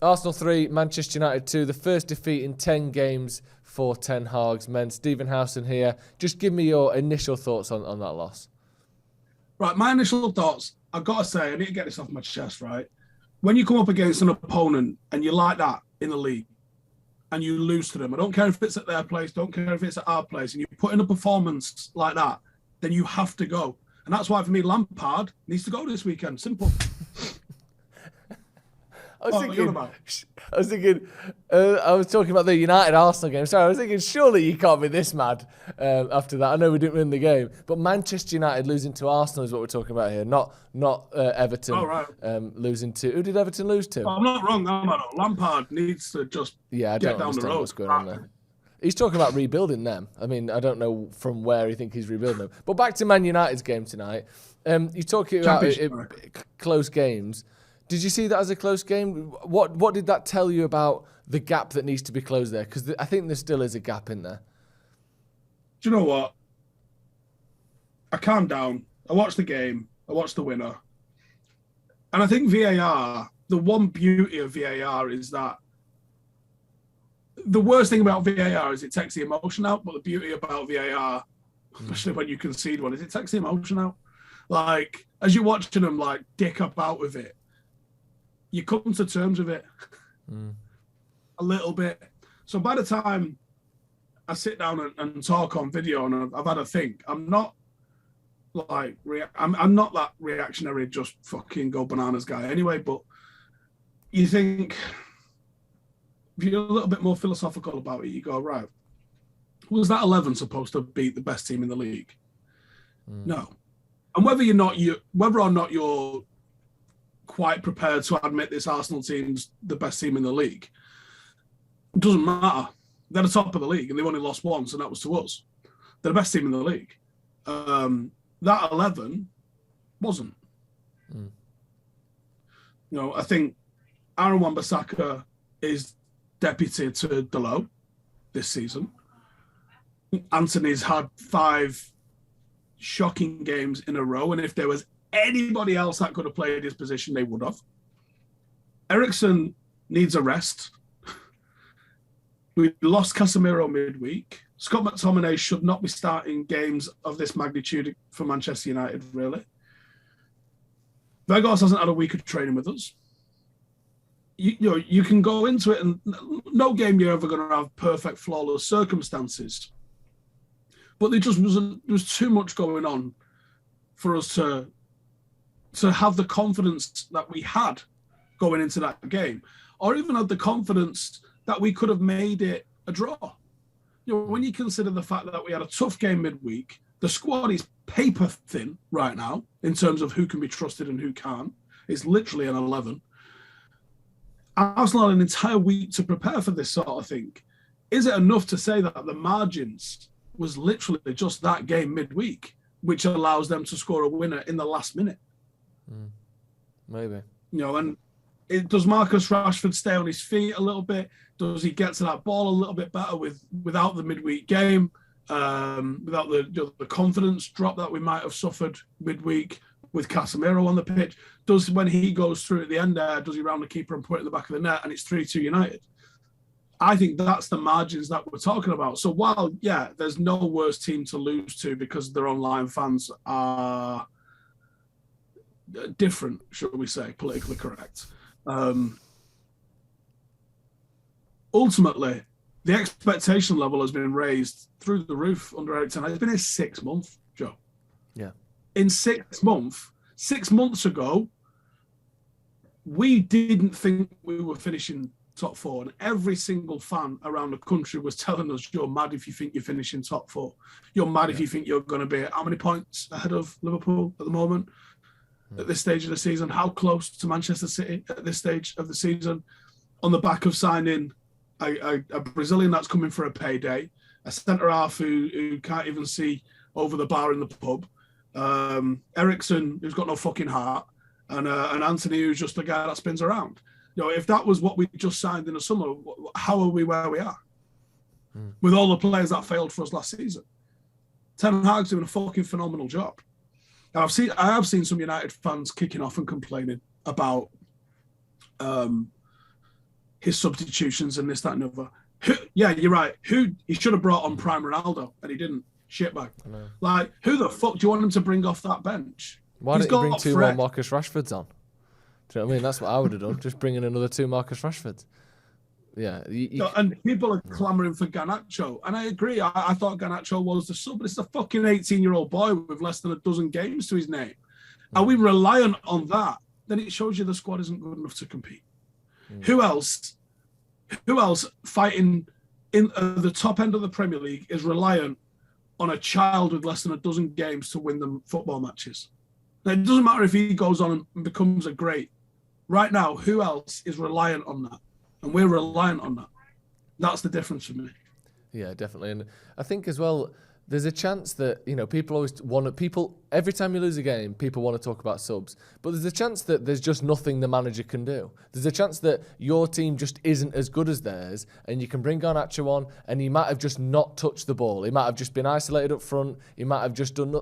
Arsenal 3, Manchester United 2. The first defeat in 10 games for Ten Hag's men. Stephen Howson here. Just give me your initial thoughts on that loss. Right, my initial thoughts, I've got to say, I need to get this off my chest, right? When you come up against an opponent and you're like that in the league and you lose to them, I don't care if it's at their place, don't care if it's at our place, and you put in a performance like that, then you have to go. And that's why, for me, Lampard needs to go this weekend. Simple. I was talking about the United-Arsenal game. Sorry, I was thinking, surely you can't be this mad after that. I know we didn't win the game, but Manchester United losing to Arsenal is what we're talking about here, not Everton losing to... Who did Everton lose to? I'm not wrong. Lampard needs to just get down the road. What's going on there. He's talking about rebuilding them. I mean, I don't know from where he thinks he's rebuilding them. But back to Man United's game tonight. You're talking about close games. Did you see that as a close game? What did that tell you about the gap that needs to be closed there? Because I think there still is a gap in there. Do you know what? I calmed down. I watched the game. I watched the winner. And I think VAR, the one beauty of VAR is that the worst thing about VAR is it takes the emotion out, but the beauty about VAR, especially when you concede one, is it takes the emotion out. Like, as you're watching them, like, dick up out with it, you come to terms with it a little bit. So by the time I sit down and talk on video and I've had a think, I'm not like I'm not that reactionary, just fucking go bananas guy anyway. But you think, if you're a little bit more philosophical about it, you go, right, was that 11 supposed to beat the best team in the league? No. And whether or not you're quite prepared to admit this Arsenal team's the best team in the league, it doesn't matter. They're the top of the league and they've only lost once, and that was to us. They're the best team in the league. That 11 wasn't. You know, I think Aaron Wan-Bissaka is deputy to Dalot this season. Anthony's had 5 shocking games in a row, and if there was anybody else that could have played his position, they would have. Eriksen needs a rest. We lost Casemiro midweek. Scott McTominay should not be starting games of this magnitude for Manchester United, really. Vegas hasn't had a week of training with us. You can go into it, and no game you're ever going to have perfect, flawless circumstances. But there was too much going on for us to have the confidence that we had going into that game, or even had the confidence that we could have made it a draw. You know, when you consider the fact that we had a tough game midweek, the squad is paper thin right now in terms of who can be trusted and who can't. It's literally an 11. Arsenal had an entire week to prepare for this sort of thing. Is it enough to say that the margins was literally just that game midweek, which allows them to score a winner in the last minute? Maybe. You know, and does Marcus Rashford stay on his feet a little bit? Does he get to that ball a little bit better without the midweek game, without the confidence drop that we might have suffered midweek with Casemiro on the pitch? Does, when he goes through at the end there, does he round the keeper and put it in the back of the net and it's 3-2 United? I think that's the margins that we're talking about. So while, yeah, there's no worse team to lose to because their online fans are different, shall we say, politically correct. Ultimately, the expectation level has been raised through the roof under Eric Ten Hag. It's been his 6 months, Joe. Yeah. In 6 months ago, we didn't think we were finishing top 4, and every single fan around the country was telling us, you're mad if you think you're finishing top 4. You're mad if you think you're going to be how many points ahead of Liverpool at the moment, at this stage of the season? How close to Manchester City at this stage of the season, on the back of signing a Brazilian that's coming for a payday, a centre-half who can't even see over the bar in the pub, Eriksen, who's got no fucking heart, and Anthony, who's just a guy that spins around. You know, if that was what we just signed in the summer, how are we where we are? With all the players that failed for us last season. Ten Hag's doing a fucking phenomenal job. And I have seen some United fans kicking off and complaining about his substitutions and this, that, and the other. Yeah, you're right. He should have brought on Prime Ronaldo, and he didn't. Shitbag. Like, who the fuck do you want him to bring off that bench? Why didn't you bring 2 more Marcus Rashfords on? Do you know what I mean? That's what I would have done. Just bring in another 2 Marcus Rashfords. Yeah. And people are clamouring for Garnacho. And I agree. I thought Garnacho was the sub, but it's a fucking 18-year-old boy with less than a dozen games to his name. Are we reliant on that? Then it shows you the squad isn't good enough to compete. Who else fighting in the top end of the Premier League is reliant on a child with less than a dozen games to win them football matches? Now, it doesn't matter if he goes on and becomes a great. Right now, who else is reliant on that? And we're reliant on that. That's the difference for me. Yeah, definitely. And I think as well, there's a chance that, people always every time you lose a game, people want to talk about subs. But there's a chance that there's just nothing the manager can do. There's a chance that your team just isn't as good as theirs, and you can bring Garnacho on, and he might have just not touched the ball. He might have just been isolated up front. He might have just done,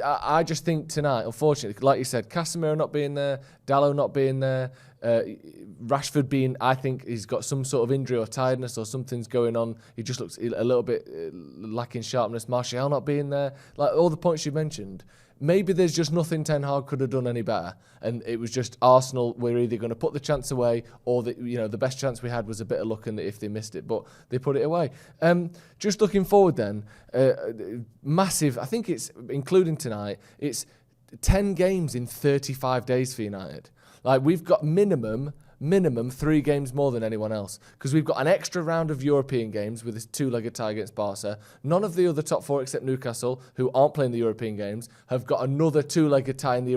I just think tonight, unfortunately, like you said, Casemiro not being there, Dalot not being there, Rashford being, I think he's got some sort of injury or tiredness or something's going on. He just looks a little bit lacking sharpness. Martial not being there. Like all the points you mentioned, maybe there's just nothing Ten Hag could have done any better. And it was just Arsenal, we're either going to put the chance away or the best chance we had was a bit of luck and if they missed it, but they put it away. Just looking forward then, massive, I think it's, including tonight, it's 10 games in 35 days for United. Like, we've got minimum 3 games more than anyone else because we've got an extra round of European games with this 2-legged tie against Barca. None of the other top 4 except Newcastle, who aren't playing the European games, have got another 2-legged tie in the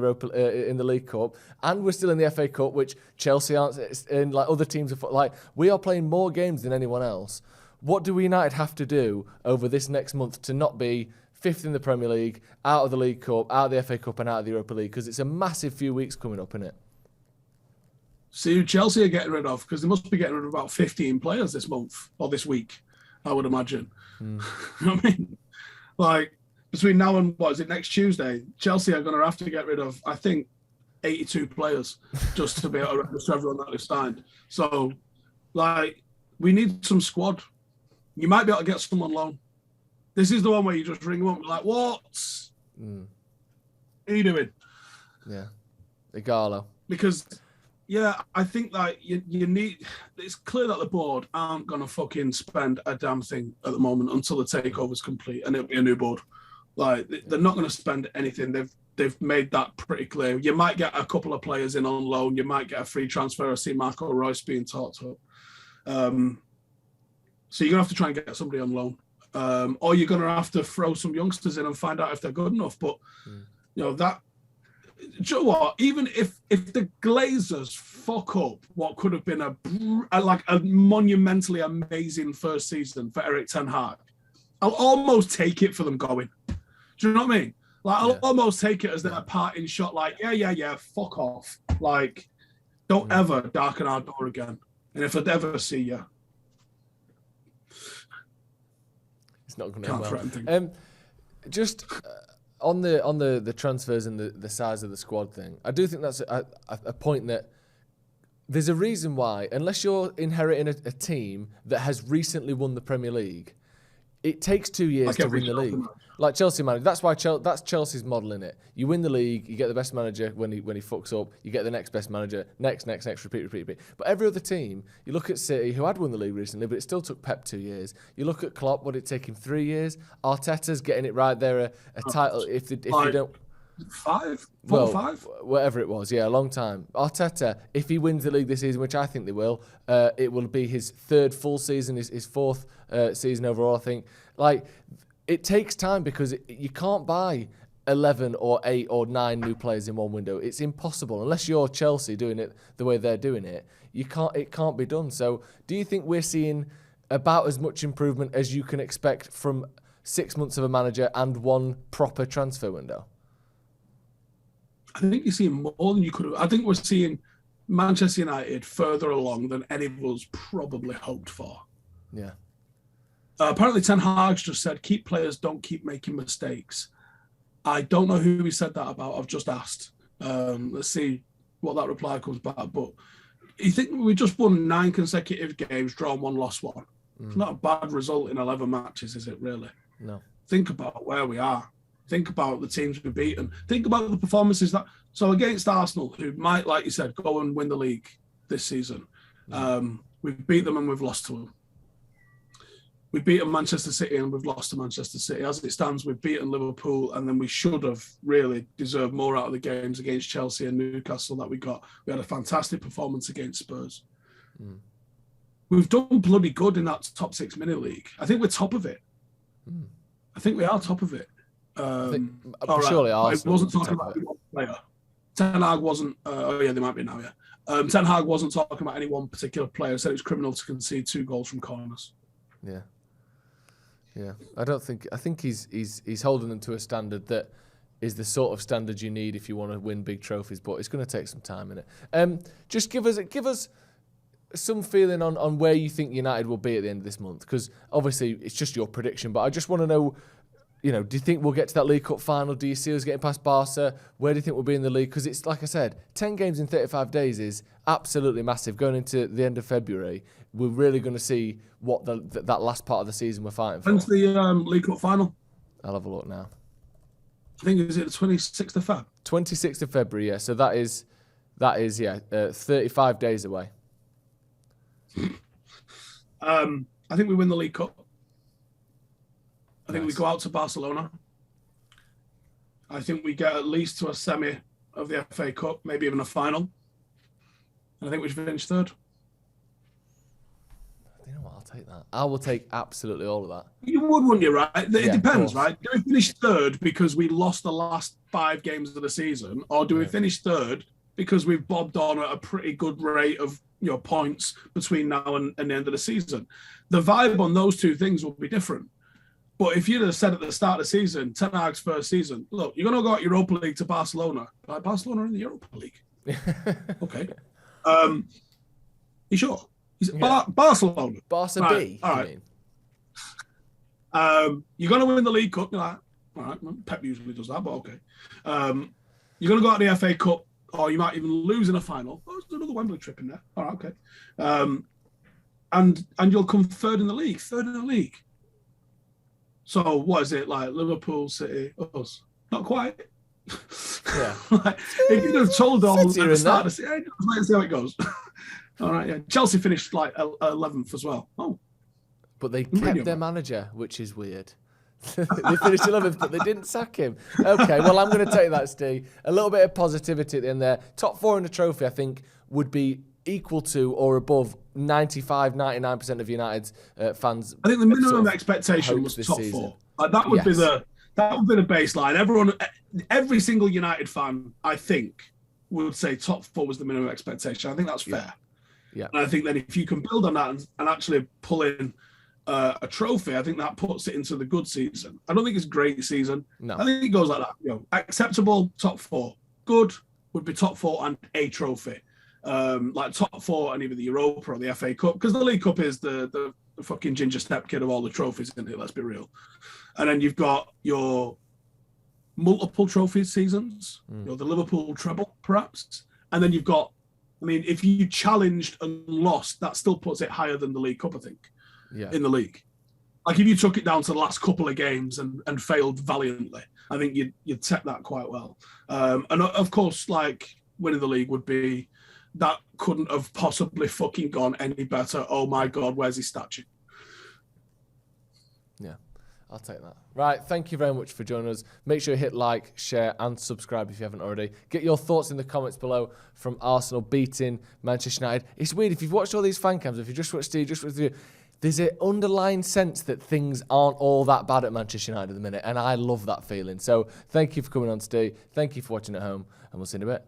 in the League Cup, and we're still in the FA Cup, which Chelsea aren't in. Like other teams are like, we are playing more games than anyone else. What do United have to do over this next month to not be 5th in the Premier League, out of the League Cup, out of the FA Cup, and out of the Europa League? Because it's a massive few weeks coming up, isn't it? See who Chelsea are getting rid of, because they must be getting rid of about 15 players this month or this week, I would imagine. You know what I mean? Like, between now and, what is it, next Tuesday, Chelsea are going to have to get rid of, I think, 82 players just to be able to register everyone that they've signed. So, like, we need some squad. You might be able to get some on loan. This is the one where you just ring them up and be like, what? What are you doing? Yeah. Igalo. Because... yeah, I think that you need... It's clear that the board aren't going to fucking spend a damn thing at the moment until the takeover's complete, and it'll be a new board. Like, they're not going to spend anything. They've made that pretty clear. You might get a couple of players in on loan. You might get a free transfer. I see Marco Reus being talked up. So you're going to have to try and get somebody on loan. Or you're going to have to throw some youngsters in and find out if they're good enough. But, that... do you know what? Even if the Glazers fuck up what could have been a monumentally amazing first season for Erik Ten Hag, I'll almost take it for them going. Do you know what I mean? Like, I'll almost take it as their parting shot. Like, yeah, fuck off. Like, don't ever darken our door again. And if I'd ever see you, it's not going to end well. Just. On the transfers and the size of the squad thing, I do think that's a point that there's a reason why, unless you're inheriting a team that has recently won the Premier League, it takes 2 years to win the league. Like Chelsea manager, that's why that's Chelsea's model in it. You win the league, you get the best manager when he fucks up, you get the next best manager, next, repeat. But every other team, you look at City, who had won the league recently, but it still took Pep 2 years. You look at Klopp, what did it take him 3 years? Arteta's getting it right there, a title. If they don't. 5? 4 or 5? Whatever it was, yeah, a long time. Arteta, if he wins the league this season, which I think they will, it will be his 3rd full season, his 4th season overall, I think. Like, it takes time because you can't buy 11 or 8 or 9 new players in one window. It's impossible. Unless you're Chelsea doing it the way they're doing it, it can't be done. So do you think we're seeing about as much improvement as you can expect from 6 months of a manager and one proper transfer window? I think you're seeing more than you could have. I think we're seeing Manchester United further along than any of us probably hoped for. Yeah. Apparently, Ten Hag's just said, keep players, don't keep making mistakes. I don't know who he said that about. I've just asked. Let's see what that reply comes back. But you think we just won 9 consecutive games, drawn 1, lost 1. It's not a bad result in 11 matches, is it really? No. Think about where we are. Think about the teams we've beaten. Think about the performances that. So against Arsenal, who might, like you said, go and win the league this season, we've beat them and we've lost to them. We've beaten Manchester City and we've lost to Manchester City. As it stands, we've beaten Liverpool, and then we should have really deserved more out of the games against Chelsea and Newcastle that we got. We had a fantastic performance against Spurs. We've done bloody good in that top 6 mini league. I think we're top of it. I think we are top of it. Surely I wasn't talking about any one player. Ten Hag wasn't. They might be now. Yeah. Ten Hag wasn't talking about any one particular player. Said it was criminal to concede 2 goals from corners. Yeah. I think he's holding them to a standard that is the sort of standard you need if you want to win big trophies. But it's going to take some time, innit? Just give us some feeling on where you think United will be at the end of this month, because obviously it's just your prediction. But I just want to know. Do you think we'll get to that League Cup final? Do you see us getting past Barca? Where do you think we'll be in the league? Because it's, like I said, 10 games in 35 days is absolutely massive. Going into the end of February, we're really going to see what that last part of the season we're fighting for. When's the League Cup final? I'll have a look now. I think, is it the 26th of Feb? 26th of February, yeah. So that is 35 days away. I think we win the League Cup. I think we go out to Barcelona. I think we get at least to a semi of the FA Cup, maybe even a final. And I think we should finish 3rd. You know what? I'll take that. I will take absolutely all of that. You would, wouldn't you, right? It depends, right? Do we finish 3rd because we lost the last 5 games of the season? Or do we finish 3rd because we've bobbed on at a pretty good rate of points between now and the end of the season? The vibe on those 2 things will be different. But if you'd have said at the start of the season, Ten Hag's first season, look, you're going to go out Europa League to Barcelona. Like, Barcelona in the Europa League. Okay. You sure? Barcelona. Barca right. B, all right. You're going to win the League Cup. You're like, all right, Pep usually does that, but okay. You're going to go out the FA Cup, or you might even lose in a final. Oh, there's another Wembley trip in there. All right, okay. And you'll come 3rd in the league. So what is it like? Liverpool, City, us? Not quite. Yeah. If you'd have told them at the start of the season, let's see how it goes. All right, yeah. Chelsea finished 11th as well. Oh, but they kept their manager, which is weird. They finished 11th, but they didn't sack him. Okay, well, I'm going to take that, Steve. A little bit of positivity at the end there. Top 4 in the trophy, I think, would be equal to or above 95-99% of United's fans. I think the minimum expectation was top season. 4. That would be the baseline. Every single United fan, I think, would say top 4 was the minimum expectation. I think that's fair. Yeah. And I think then if you can build on that and actually pull in a trophy, I think that puts it into the good season. I don't think it's a great season. No. I think it goes like that. Acceptable top 4. Good would be top 4 and a trophy. Like top 4 and either the Europa or the FA Cup, because the League Cup is the fucking ginger step kid of all the trophies, isn't it? Let's be real. And then you've got your multiple trophy seasons, the Liverpool treble, perhaps. And then you've got, if you challenged and lost, that still puts it higher than the League Cup, I think, in the league. Like if you took it down to the last couple of games and failed valiantly, I think you'd take that quite well. And of course, like winning the league would be, that couldn't have possibly fucking gone any better. Oh my God, where's his statue? Yeah, I'll take that. Right, thank you very much for joining us. Make sure you hit like, share and subscribe if you haven't already. Get your thoughts in the comments below from Arsenal beating Manchester United. It's weird, if you've watched all these fan cams, if you just watched Steve, there's an underlying sense that things aren't all that bad at Manchester United at the minute, and I love that feeling. So thank you for coming on, Steve. Thank you for watching at home, and we'll see you in a bit.